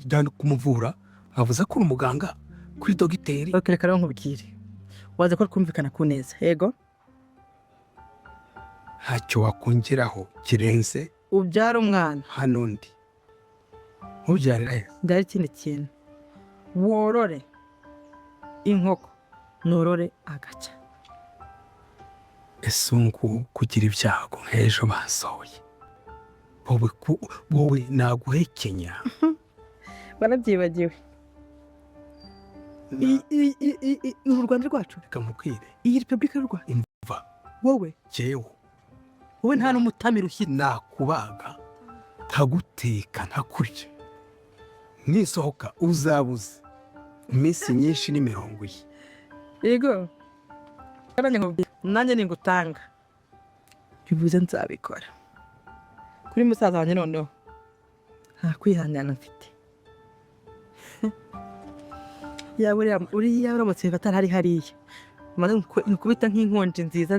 jana kumuvura avuze ko umuganga kuri dogiteri. Reka rero nkubwire waza ko twumvikana ku neza yego ntacyo wakongeraho kirenze ubyara umwana hano ndi ubyarira he ndari ikindi kintu worore inkoko norore agaca ese ngo kugira ibyago nk'ejo basohoye wowe naguhekenya barabyibagiwe u Rwanda rwacu reka mubwire iyi repubulika y'u Rwanda imva wowe nta n'umutamira ushyitse nakubaga ntaguteka ntakurya nisohoka uzabuze iminsi myinshi ni 100 yego nanjye ningutanga bivuze nzabikora kuri musaza wanjye noneho nta kwihangana mfite uriya uramutse atari hariya maze nkubita nk'inkonji nziza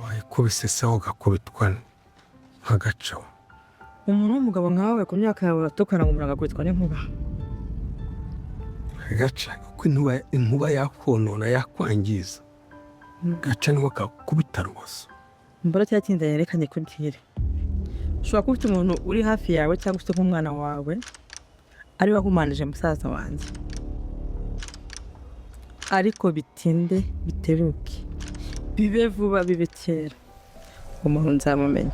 wayikubise se ugakubitwa nk'agaco umuntu w'umugabo nkawe ku myaka yawe uratukana ngo umuntu agakubitwa n'inkuba gaca kuko inkuba yakonona yakwangiza gaca niho kakubita rwose mbara cya kinda yerekanye kubwire ushobora kuba ufite umuntu uri hafi yawe cyangwa ufite nk'umwana wawe ari wahumanije musaza wanjye ariko bitinde biteruke bibe vuba bibe kera umuntu nzamumenya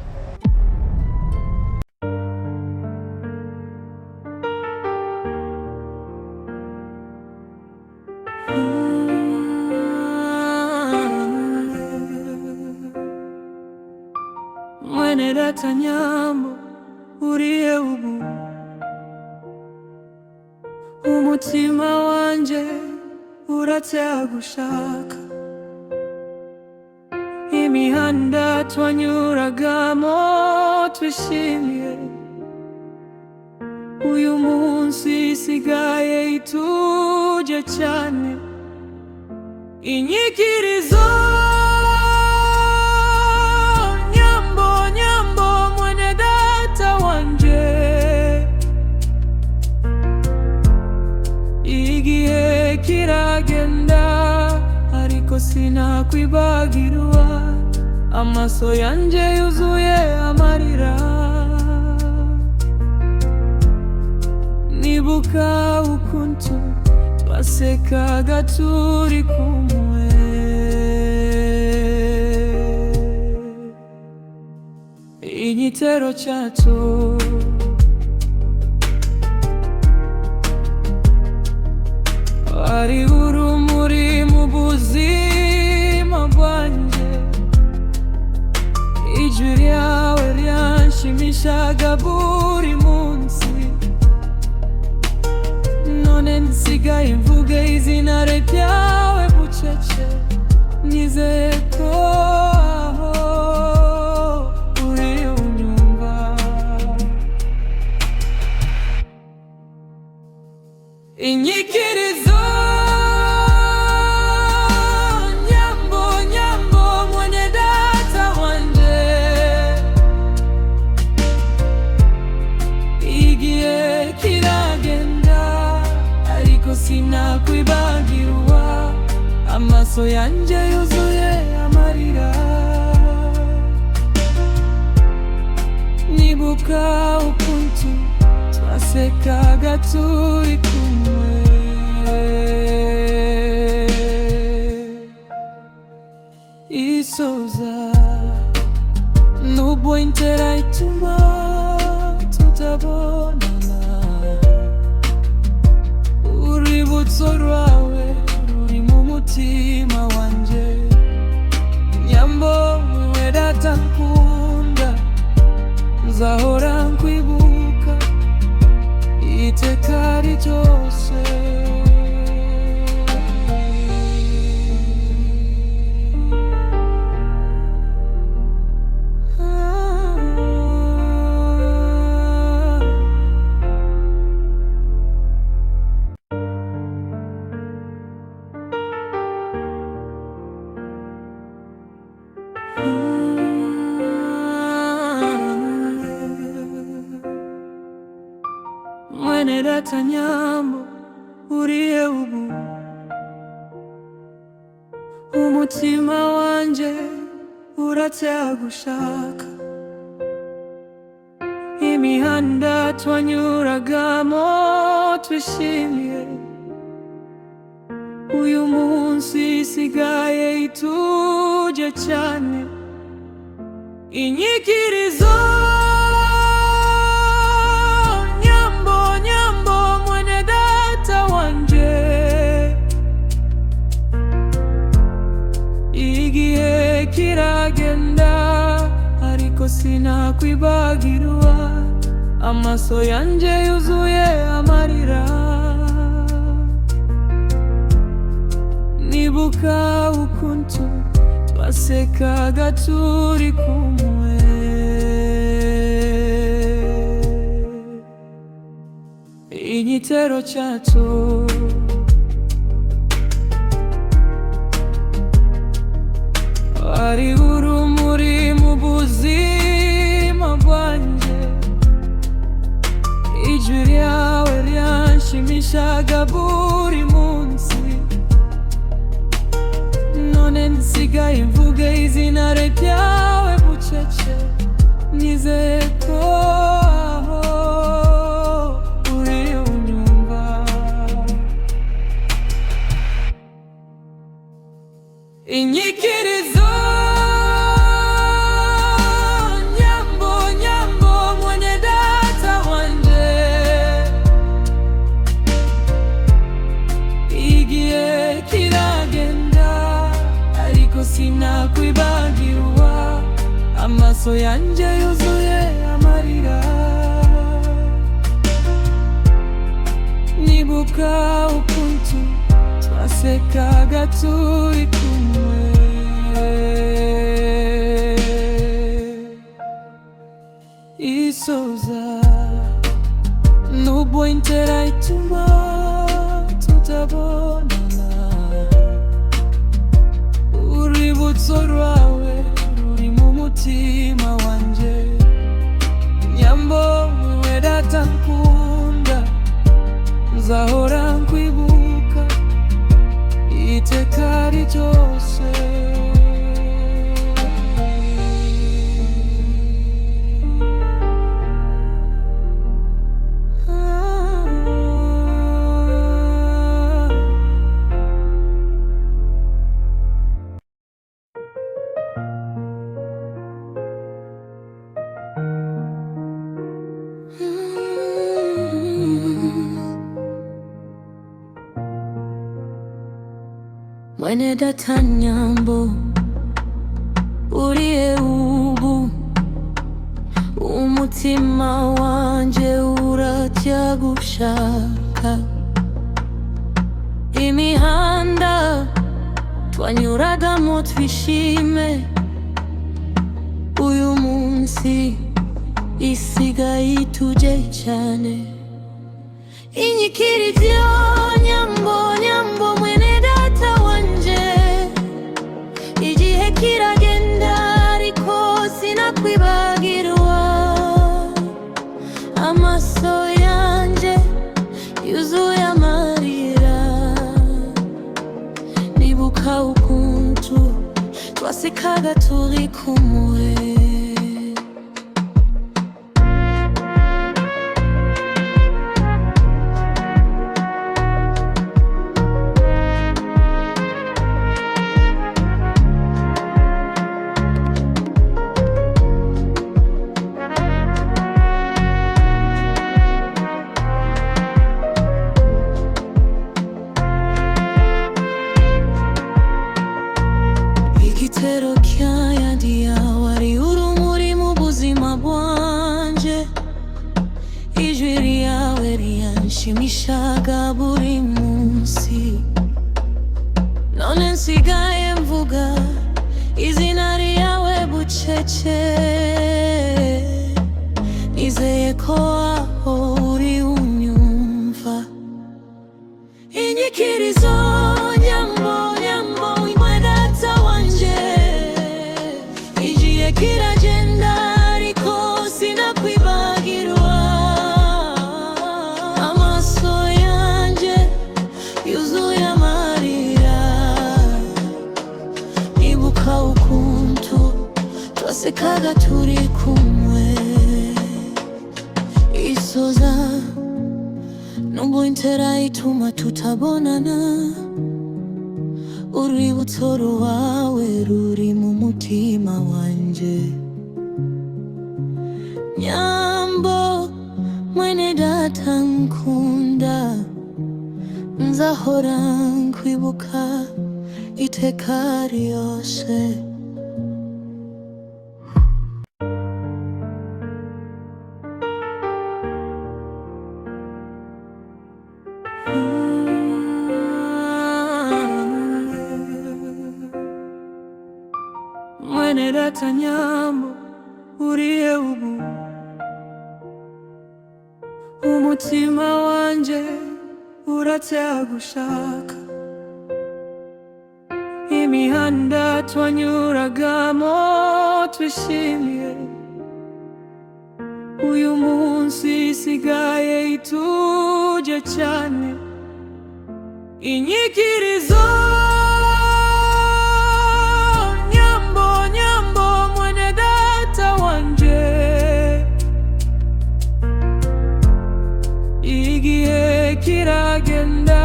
mwene data nyambo uriye ubu umutima wanje uracyagushaka imihanda twanyuragamo twishimiye uyu munsi isigaye ituje cyane inyikirizo nyambo mwene data wanje igihe kiragenda ariko sinakwibagirwa amaso yanje yuzuye amarira nibuka ukuntu twasekaga turi kumwe igitero cyacu ari urumuri mu buzima bwanjye ijwi ryawe ryanshimishaga buri munsi none nsigaye mvuga izina ryawe bucece nizeye ko uri unyumva inyikirizo sinakwibagirwa amaso yanje yuzuye amarira nibuka ukuntu twasekaga turi kumwe isoza nubwo intera ituma tutabonana urwibutso rwawe ruri mu mutima wanje nyambo wewe data nkunda nzahora nkwibuka iteka ryose mwene data nyambo uriye ubu umutima wanje uratera gushaka imihanda twanyuragamo twishimiye uyu munsi isigaye ituje cyane inyikirizo nyambo nyambo mwene data wanje igihe kiragenda ariko sinakwibagirwa amaso yanje yuzuye amarira nibuka ukuntu twasekaga turi kumwe igitero cyacu ari urumuri mu buzima bwanjye ijwi ryawe ryanshimishaga buri munsi none nsigaye mvuga izina ryawe bucece nizeye ko aho uri unyumva inyikirizo nyambo nyambo mwene data wanje igihe kiragenda ariko sinakwibagirwa amaso yanje yuzuye amarira nibuka ukuntu twasekaga turi kumwe isoza nubwo intera ituma tutabonana urwibutso rwawe ruri mu mutima wanje nyambo wewe data nkunda nzahora nkwibuka iteka ryose mwene data nyambo uriye ubu umutima wanje uratya gushaka imihanda twanyuragamo twishime uyu munsi isigaye ituje cyane inyikirizo nyambo nyambo mwene data wanje igihe kiragenda ariko sinakwibagirwa amaso yanje yuzuye amarira nibuka ukuntu twasekaga turi kumwe igitero cy'ayandi yawe ari urumuri mu buzima bwanje ijwi ryawe ryanshimishaga buri munsi none nsigaye mvuga izina ryawe bucece nizeye ko aho uri unyumva inyikirizo nyambo nyambo mwene data wanje igihe kiragenda ariko sinakwibagirwa twasekaga turi kumwe. Isoza nubwo intera ituma tutabonana, urwibutso rwawe ruri mu mutima wanje. Nyambo mwene data nkunda, nzahora nkwibuka iteka ryose. Mwene data Nyambo uriye ubu, umutima wanje uratera gushaka. Imihanda twanyuragamo twishimiye, uyu munsi isigaye ituje cyane. Inyikirizo Nyambo, Nyambo mwene data wanje, igihe kiragenda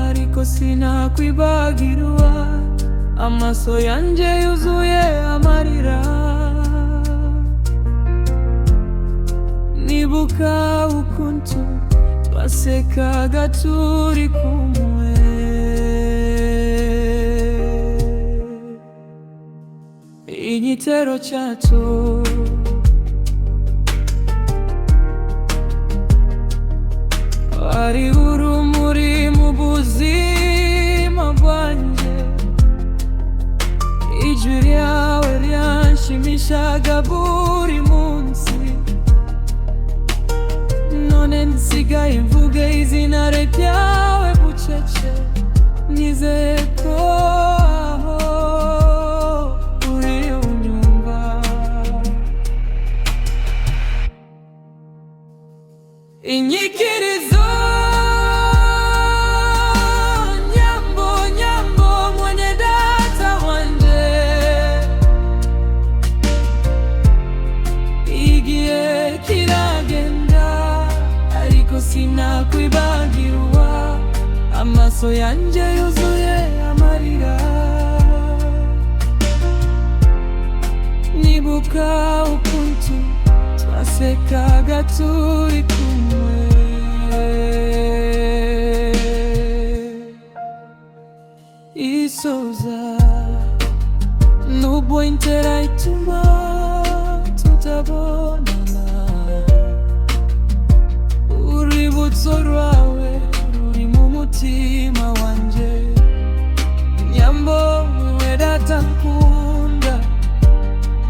ariko sinakwibagirwa, amaso yanje yuzuye amarira. Nibuka ukuntu twasekaga turi kumwe, igitero cyacu ari urumuri mu buzima bwanje. Ijwi ryawe ryanshimishaga buri munsi, none nsigaye mvuga izina ryawe bucece. Nizeye ko aho uri unyumva. Inyikirizo Nyambo, Nyambo mwene data wanje, igihe kiragenda ariko sinakwibagirwa, amaso yanje yuzuye amarira. Nibuka ukuntu twasekaga turi kumwe, isoza nubwo intera ituma tutabonana, urwibutso rwawe ruri mu mutima wanje. Nyambo mwene data nkunda,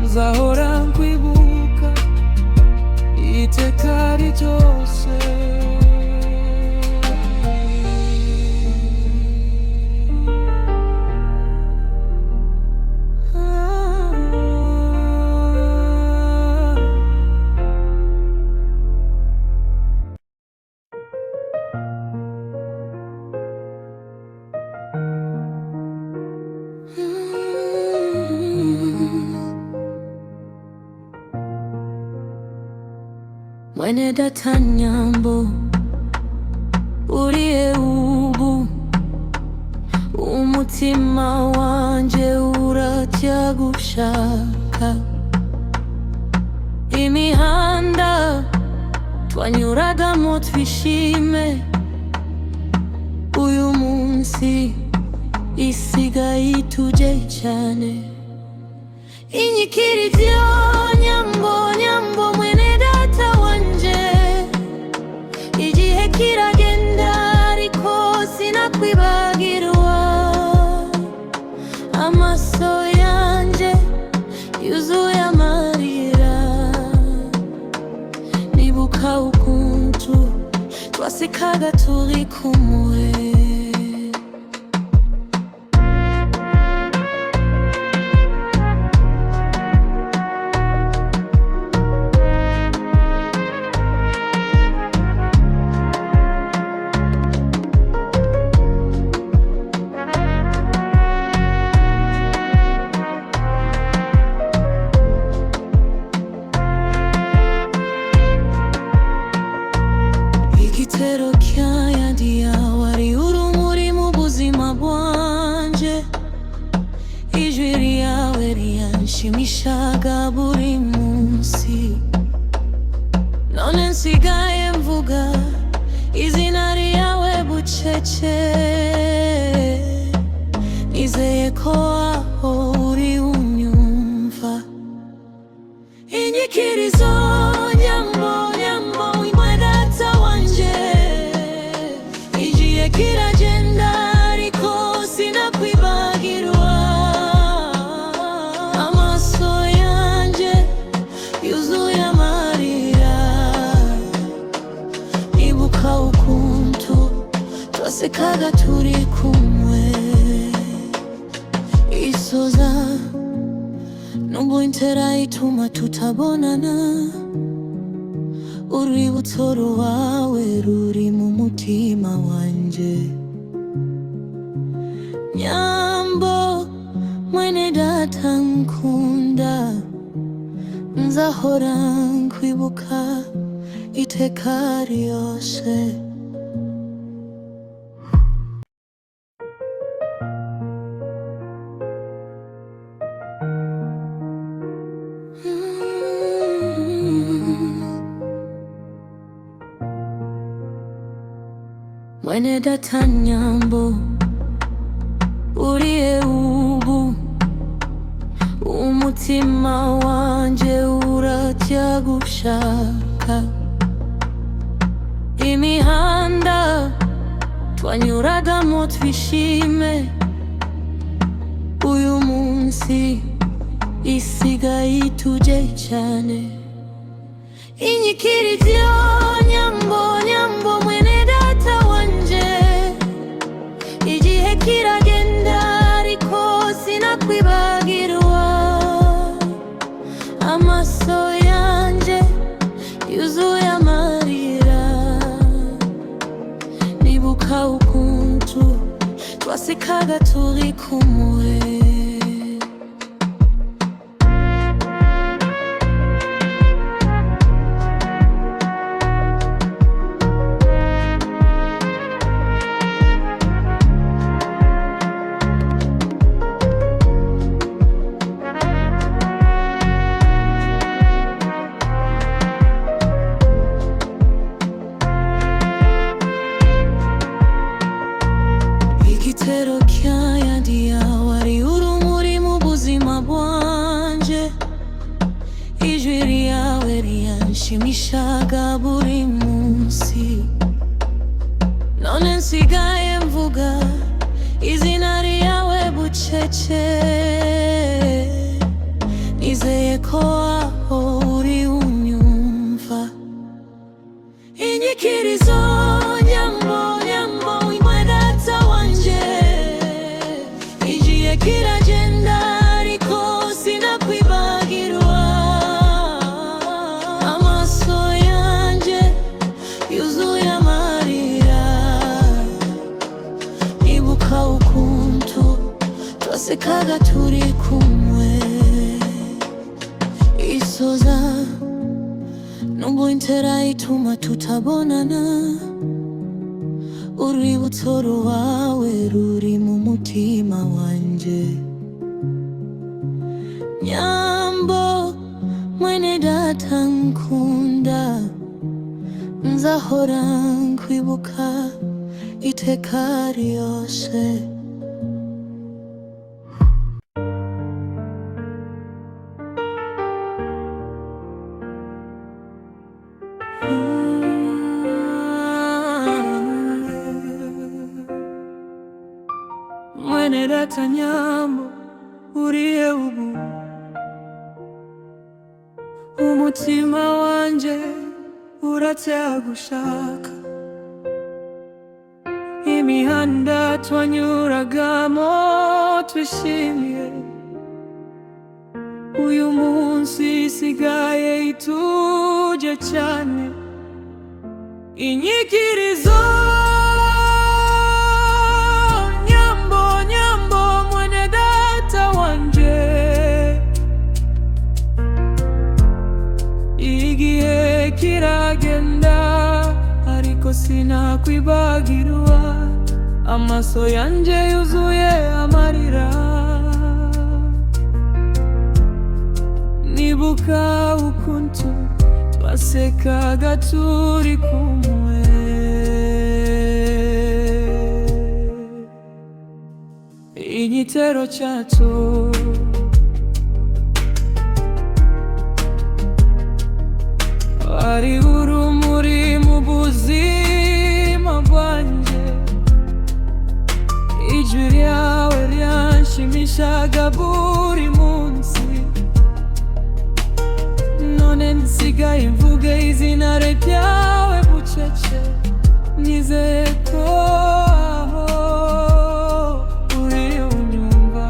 nzahora nkwibuka iteka ryose. Mwene data Nyambo uriye ubu, umutima wanje uratya gushaka. Imihanda twanyuragamo twishime, uyu munsi isigaye ituje cyane. Inyikirizo Nyambo, Nyambo mwene data wanje, igihe kiragenda ariko sinakwibagirwa, amaso yanje yuzuye amarira. Nibuka ukuntu twasekaga turi kumwe. igitero cyayandi wari urumuri mu buzima bwanje, ijwi ryawe ryanshimishaga buri munsi. None nsigaye mvuga izina ryawe bucece, nizeye ko aho uri unyumva. Inyikirizo nyambo nyambo imwe data wanje, igihe kiragenda ariko sinakwibagirwa. Amaso yanje yuzuye amarira, nibuka ukuntu twasekaga turi kumwe. Isoza nubwo intera ituma tutabonana, urwibutso rwawe ruri mu mutima wanje. Nyambo mwene data nkunda, nzahora nkwibuka iteka ryose. Mwene data nyambo uriye ubu, umutima wanje uracyagushaka. Imihanda twanyuragamo twishime, uyu munsi isigaye ituje cyane. Inyikirizo nyambo nyambo mwene data wanje, igihe kiragenda ariko sinakwibagirwa. Amaso yanje yuzuye amarira, nibuka ukuntu twasekaga turi kumwe. Igitero cyayandi wari urumuri mu buzima bwanje, ijwi ryawe ryanshimishaga buri munsi. None nsigaye mvuga izina ryawe bucece, nizeye ko aho uri unyumva. Inyikirizo nyambo nyambo imwe data wanje, igihe kiragenda ariko sinakwibagirwa. Amaso yanje yuzuye amarira, nibuka ukuntu twasekaga turi kumwe. Isoza nubwo intera ituma tutabonana, urwibutso rwawe ruri mu mutima wanje. Nyambo mwene data nkunda, nzahora nkwibuka iteka ryose. Mwene data nyambo uriye ubu, umutima wanje uracyagushaka. Imihanda twanyuragamo twishimiye, uyu munsi isigaye ituje cyane. Inyikirizo nyambo nyambo mwene data wanje, igihe kiragenda ariko sinakwibagirwa, amaso yanje yuzuye amarira. Nibuka ukuntu twasekaga turi kumwe, igitero cyacu wari urumuri mu buzima bwanjye. Ijwi ryawe ryanshimishaga buri munsi. None nsigaye mvuga izina ryawe bucece, nizeye ko aho uri unyumva.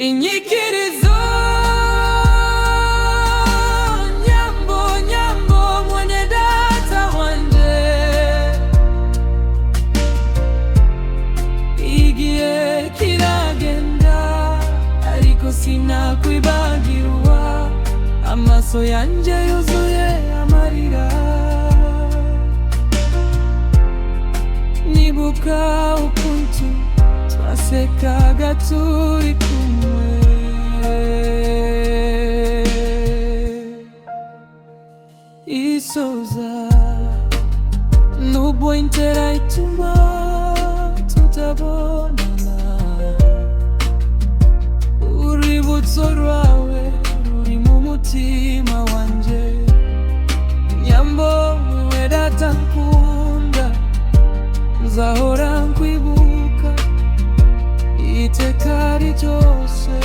Inyikirizo nyambo nyambo mwene data wanje, igihe kiragenda ariko sinakwibagirwa, amaso yanje yuzuye amarira. Nibuka ukuntu twasekaga turi kumwe, isoza nubwo intera ituma tutabonana. Urwibutso rwawe ruri mu mutima wanje, nyambo wewe data nkunda, nzahora nkwibuka iteka ryose.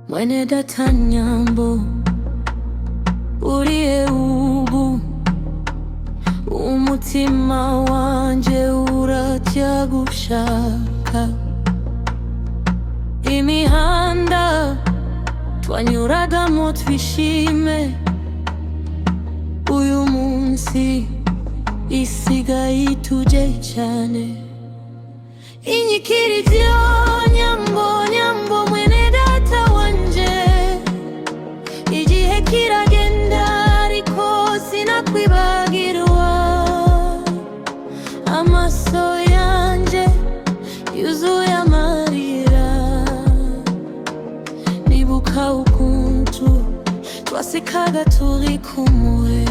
Mwene data nyambo uriye ubu, umutima wanje uracyagushaka. Imihanda twanyuragamo twishime, uyu munsi isigaye ituje cyane. Inyikirizo nyambo nyambo mwene data wanje, igihe kiragenda ariko sinakwibagirwa, amaso yanje yuzuye amarira. Nibuka ukuntu twasekaga turi kumwe,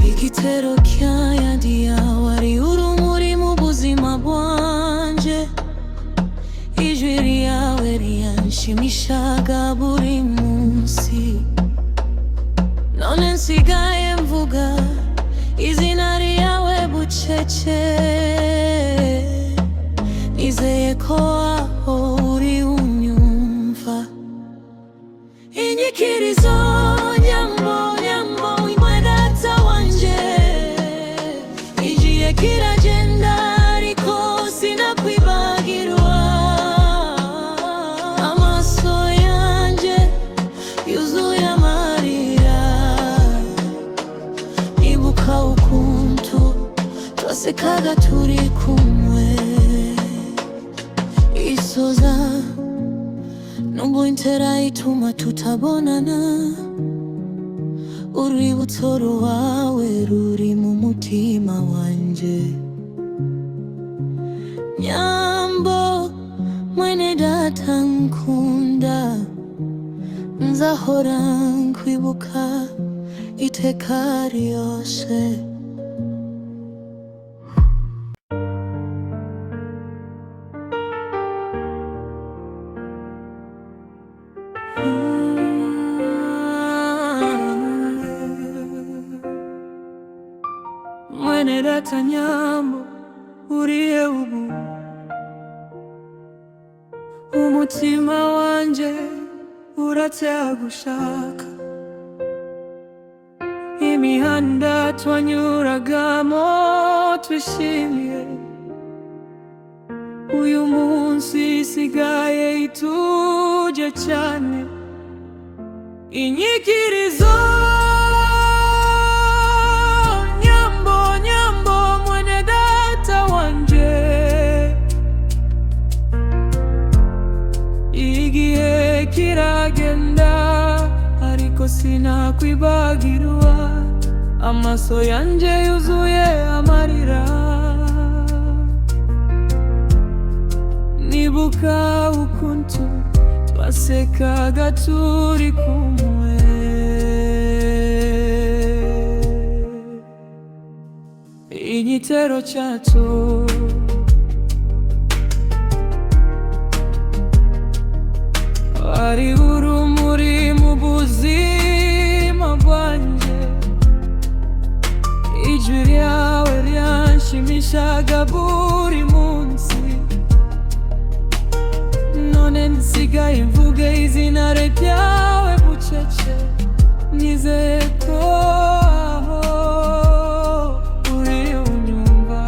igitero cy'ayandi wari urumuri mu buzima bwanje. Ijwi ryawe ryanshimishaga buri munsi. None nsigaye mvuga izina ryawe bucece, nizeye ko aho uri unyumva. Inyikirizo nyambo nyambo mwene data wanje, igihe kiragenda ariko sinakwibagirwa, amaso yanje yuzuye amarira. Nibuka ukuntu twasekaga turi kumwe, isoza nubwo intera ituma tutabonana. Urwibutso rwawe ruri mu mutima wanje, nyambo mwene data nkunda, nzahora nkwibuka iteka ryose. data nyambo uriye ubu umutima wanje uratera gushaka imihanda twanyuragamo twishimiye uyu munsi isigaye ituje cyane inyikirizo nyambo nyambo mwene data wanje igihe kiragenda ariko sinakwibagirwa amaso yanje yuzuye amarira nibuka ukuntu twasekaga turi kumwe igitero cyacu ari urumuri mu buzima bwanjye ijwi ryawe ryanshimishaga buri munsi none nsigaye mvuge izina ryawe bucece nizeye ko uri unyumva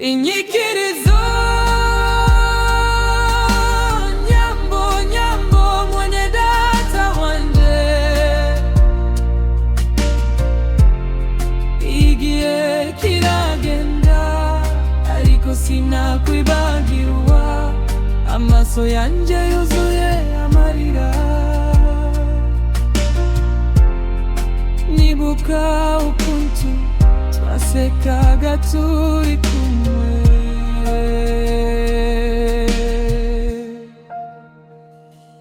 inyikirizo nyambo nyambo mwene data wanje igihe kiragenda ariko sinakwibagirwa amaso yanje yuzuye amarira nibuka ukuntu twasekaga turi kumwe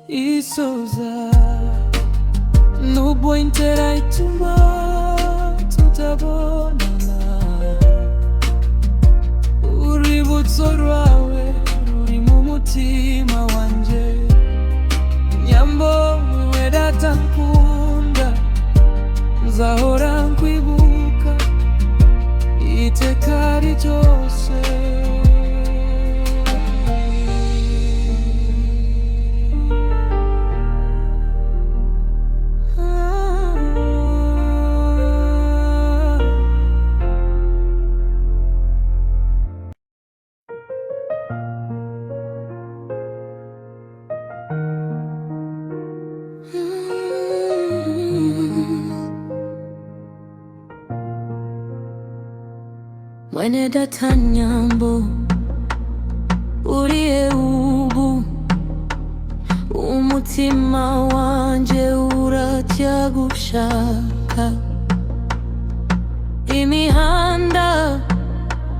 isoza nubwo intera ituma tutabonana urwibutso rwawe ruri mu mutima wanje nyambo wewe data nkunda nzahora nkwibuka iteka ryose mwene data nyambo uriye ubu umutima wanje uratya gushaka imihanda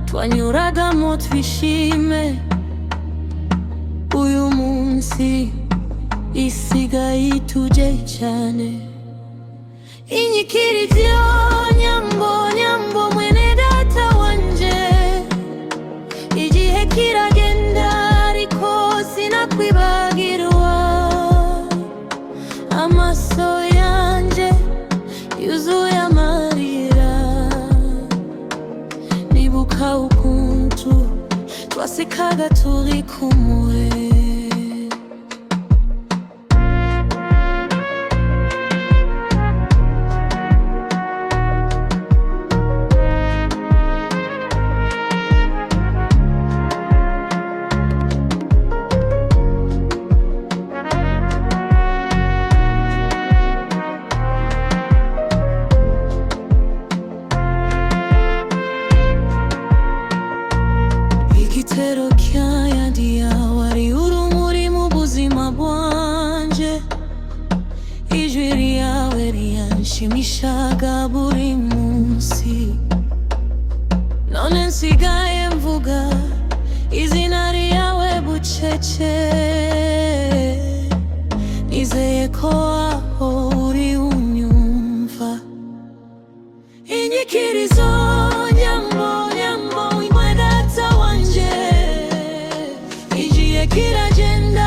twanyuragamo twishime uyu munsi isigaye ituje cyane inyikirizo nyambo nyambo mwene data wanje igihe kiragenda ariko sinakwibagirwa amaso yanje yuzuye amarira nibuka ukuntu twasekaga turi kumwe igitero cy'ayandi yawe ari urumuri mu buzima bwanje ijwi ryawe ryanshimishaga buri munsi none nsigaye mvuga izina ryawe bucece nizeye ko aho uri unyumva inyikirizo nyambo nyambo mwene data wanje igihe kiragenda